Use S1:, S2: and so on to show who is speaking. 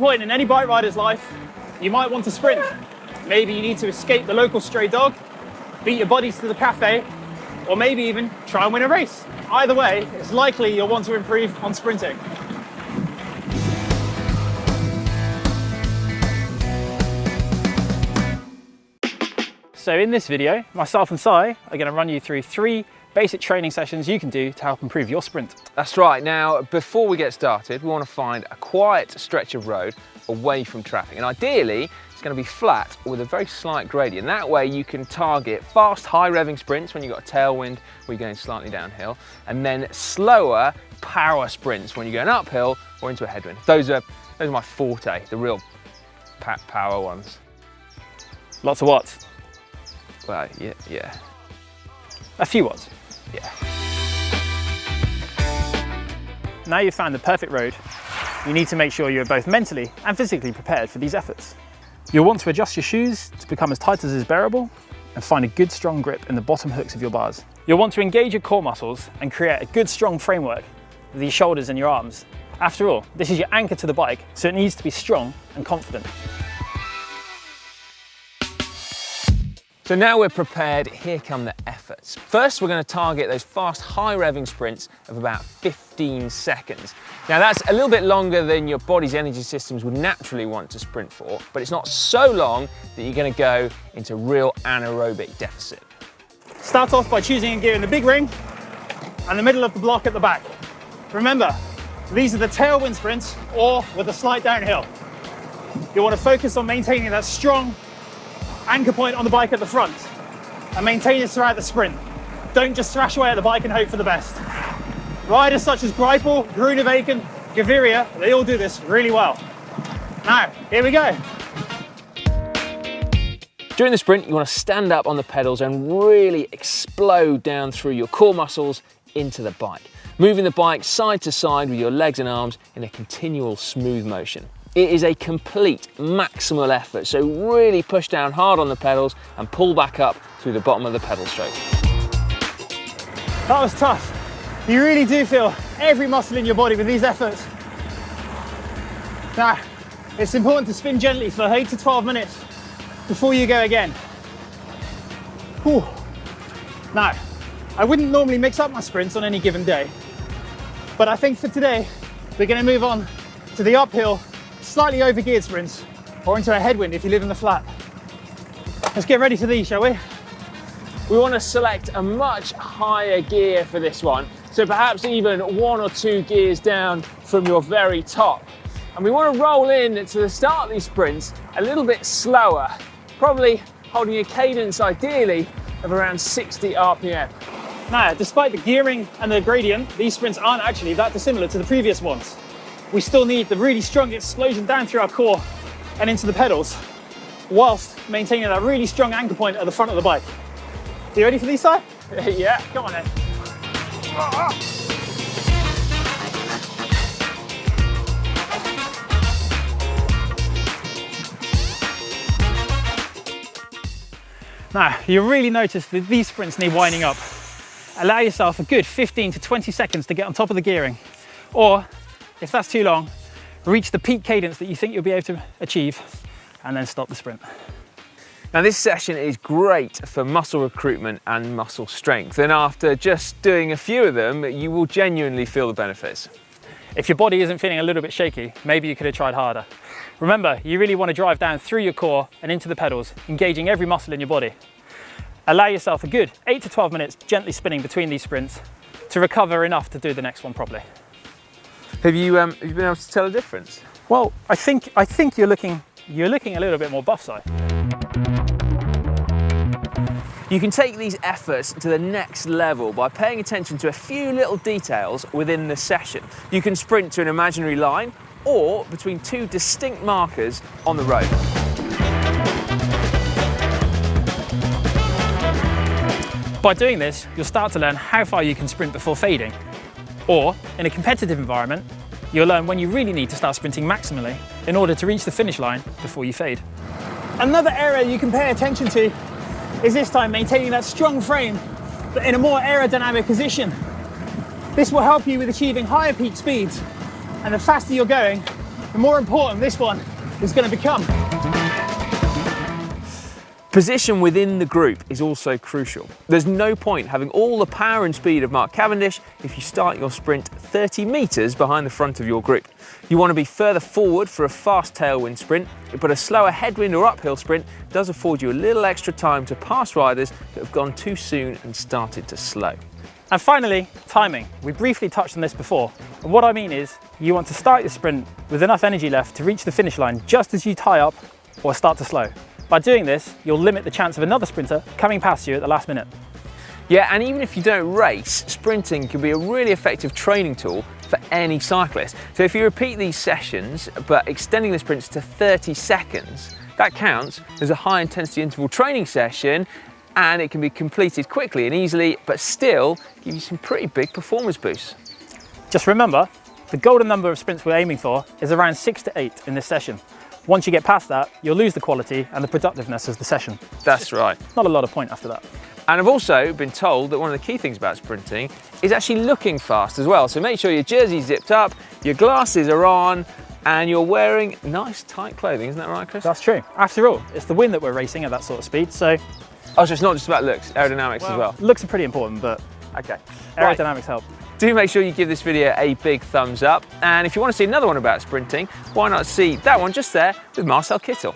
S1: Point in any bike rider's life, you might want to sprint. Maybe you need to escape the local stray dog, beat your buddies to the cafe, or maybe even try and win a race. Either way, it's likely you'll want to improve on sprinting. So in this video, myself and Sai are going to run you through 3 basic training sessions you can do to help improve your sprint.
S2: That's right. Now, before we get started, we want to find a quiet stretch of road away from traffic. And ideally, it's going to be flat with a very slight gradient. That way you can target fast, high revving sprints when you've got a tailwind, where you're going slightly downhill, and then slower power sprints when you're going uphill or into a headwind. Those are my forte, the real power ones.
S1: Lots of watts.
S2: Well, yeah.
S1: A few watts.
S2: Yeah.
S1: Now you've found the perfect road, you need to make sure you're both mentally and physically prepared for these efforts. You'll want to adjust your shoes to become as tight as is bearable and find a good strong grip in the bottom hooks of your bars. You'll want to engage your core muscles and create a good strong framework with your shoulders and your arms. After all, this is your anchor to the bike, so it needs to be strong and confident.
S2: So now we're prepared, here come the efforts. First, we're going to target those fast, high revving sprints of about 15 seconds. Now that's a little bit longer than your body's energy systems would naturally want to sprint for, but it's not so long that you're going to go into real anaerobic deficit.
S1: Start off by choosing a gear in the big ring and the middle of the block at the back. Remember, these are the tailwind sprints or with a slight downhill. You want to focus on maintaining that strong anchor point on the bike at the front and maintain it throughout the sprint. Don't just thrash away at the bike and hope for the best. Riders such as Greipel, Groenewegen, Gaviria, they all do this really well. Now, here we go.
S2: During the sprint, you want to stand up on the pedals and really explode down through your core muscles into the bike, moving the bike side to side with your legs and arms in a continual smooth motion. It is a complete maximal effort, so really push down hard on the pedals and pull back up through the bottom of the pedal stroke.
S1: That was tough. You really do feel every muscle in your body with these efforts. Now, it's important to spin gently for 8 to 12 minutes before you go again. Whew. Now, I wouldn't normally mix up my sprints on any given day, but I think for today, we're going to move on to the uphill, slightly over-geared sprints, or into a headwind if you live in the flat. Let's get ready for these, shall we?
S2: We want to select a much higher gear for this one, so perhaps even 1 or 2 gears down from your very top. And we want to roll in to the start of these sprints a little bit slower, probably holding a cadence ideally of around 60 RPM.
S1: Now, despite the gearing and the gradient, these sprints aren't actually that dissimilar to the previous ones. We still need the really strong explosion down through our core and into the pedals, whilst maintaining that really strong anchor point at the front of the bike. You ready for these, Si?
S2: Yeah, come on then.
S1: Now, you'll really notice that these sprints need winding up. Allow yourself a good 15 to 20 seconds to get on top of the gearing, or if that's too long, reach the peak cadence that you think you'll be able to achieve and then stop the sprint.
S2: Now this session is great for muscle recruitment and muscle strength, and after just doing a few of them, you will genuinely feel the benefits.
S1: If your body isn't feeling a little bit shaky, maybe you could have tried harder. Remember, you really want to drive down through your core and into the pedals, engaging every muscle in your body. Allow yourself a good 8 to 12 minutes gently spinning between these sprints to recover enough to do the next one properly.
S2: Have you been able to tell a difference?
S1: Well, I think you're looking a little bit more buff, Si.
S2: You can take these efforts to the next level by paying attention to a few little details within the session. You can sprint to an imaginary line or between 2 distinct markers on the road.
S1: By doing this, you'll start to learn how far you can sprint before fading. Or, in a competitive environment, you'll learn when you really need to start sprinting maximally in order to reach the finish line before you fade. Another area you can pay attention to is this time maintaining that strong frame, but in a more aerodynamic position. This will help you with achieving higher peak speeds, and the faster you're going, the more important this one is going to become.
S2: Position within the group is also crucial. There's no point having all the power and speed of Mark Cavendish if you start your sprint 30 metres behind the front of your group. You want to be further forward for a fast tailwind sprint, but a slower headwind or uphill sprint does afford you a little extra time to pass riders that have gone too soon and started to slow.
S1: And finally, timing. We briefly touched on this before. And what I mean is, you want to start your sprint with enough energy left to reach the finish line just as you tie up or start to slow. By doing this, you'll limit the chance of another sprinter coming past you at the last minute.
S2: Yeah, and even if you don't race, sprinting can be a really effective training tool for any cyclist. So if you repeat these sessions, but extending the sprints to 30 seconds, that counts as a high intensity interval training session, and it can be completed quickly and easily, but still give you some pretty big performance boosts.
S1: Just remember, the golden number of sprints we're aiming for is around 6 to 8 in this session. Once you get past that, you'll lose the quality and the productiveness of the session.
S2: That's right.
S1: Not a lot of point after that.
S2: And I've also been told that one of the key things about sprinting is actually looking fast as well. So make sure your jersey's zipped up, your glasses are on, and you're wearing nice tight clothing. Isn't that right, Chris?
S1: That's true. After all, it's the wind that we're racing at that sort of speed, so...
S2: Oh, so it's not just about looks, aerodynamics as well?
S1: Looks are pretty important, but
S2: okay,
S1: aerodynamics help.
S2: Do make sure you give this video a big thumbs up. And if you want to see another one about sprinting, why not see that one just there with Marcel Kittel.